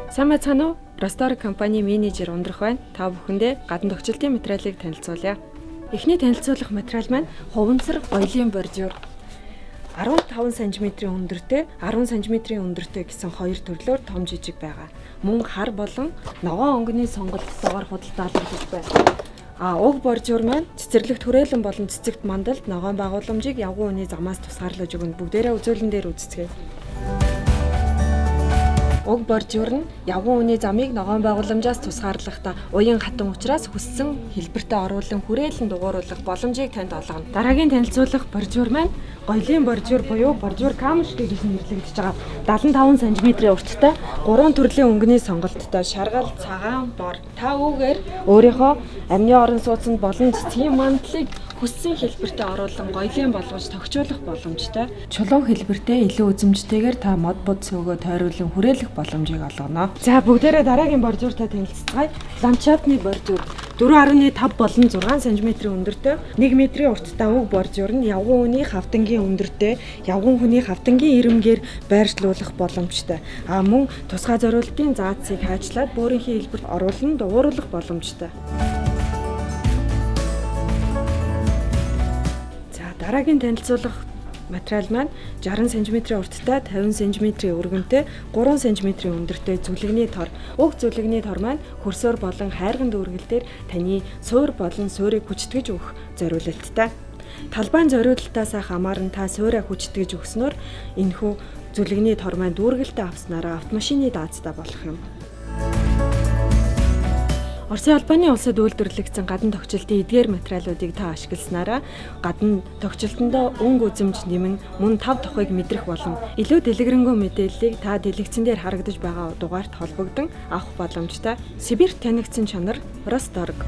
Сайн байцгаана уу? Ростор компани менежер ундрах байна. Та бүхэндээ гадна тогтчлтын материалыг танилцуулъя. Эхний танилцуулах материал маань хуванцар гоёлын бордюр. 15 см-ийн өндөртэй, 10 см-ийн өндөртэй гэсэн хоёр төрлөөр том жижиг байгаа. Мөн хар болон ногоон өнгөний сонголттойгоор худалдаалагдаж байна. Уг бордюр маань цэцэрлэгт хүрээлэн болон цэцэгт мандалд ногоон байгууламжийг явган үний замаас тусгаарлаж өгнө. Бүгдээрээ үзүүлэн дээр үзцгээе. Уг бордюр нь явган үний замыг ногоон байгууламжаас тусгаарлахдаа уян хатан учраас хүссэн хэлбэртээ оруулан хүрээлэн дугууруулах боломжийг танд олгоно. Дараагийн танилцуулах бордюр маань гоёлын бордюр буюу бордюр камершиг гэж нэрлэгдэж байгаа. 75 см-ийн урттай 3 төрлийн өнгөний сонголттой шаргал, цагаан, бор. Та үүгээр өөрийнхөө амны орон сууцнд болон цэцгийн мандлыг хүссэн хэлбэртээ оруулан гоёлын болгож тогтчуулах боломжтой. Чулуун хэлбэртэй илүү үзэмжтэйгээр та мод бод цөөгөө тойруулан хүрээлэх боломжийг олгоно. За бүгдээрээ дараагийн бордюртай танилццгаая. Ландшафтны бордюр 4.5 болон 6 см өндөртэй 1 м-ийн урттай уг бордюр нь явган үний хавтангийн өндөртэй явган хүний хавтангийн ирэмгээр байршлуулах боломжтой. Мөн тусгай зориултын заацыг хайчлаад бөөрийнхээ хэлбэрт оруулан дугууруулах боломжтой. Дараагийн танилцуулах материал маань 60 см урттай, 50 см өргөнтэй, 3 см өндөртэй зүлэгний тор. Уг зүлэгний тор маань хөрсөөр болон хайрган дүүргэл дээр таны суур болон суурийг хүчтгэж өгөх зориулалттай. Талбайн зориулалтаас хамааран та суураа хүчтгэж өгснөөр энэхүү зүлэгний тор маань дүүргэлтэд авснараа автомашины даацтай болох юм. Оросын албаны улсад үйлдвэрлэгдсэн гадна тогтчлтын эдгээр материалуудыг та ашигласнараа гадна тогтчлтондоо өнгө үзэмж нэмэн мөн 5 тухайг мэдрэх болон илүү дэлгэрэнгүй мэдээллийг та дэлгэцэн дээр харагдаж байгаа дугаарт холбогдсон авах боломжтой. Сибирт танигдсан чанар Росторг.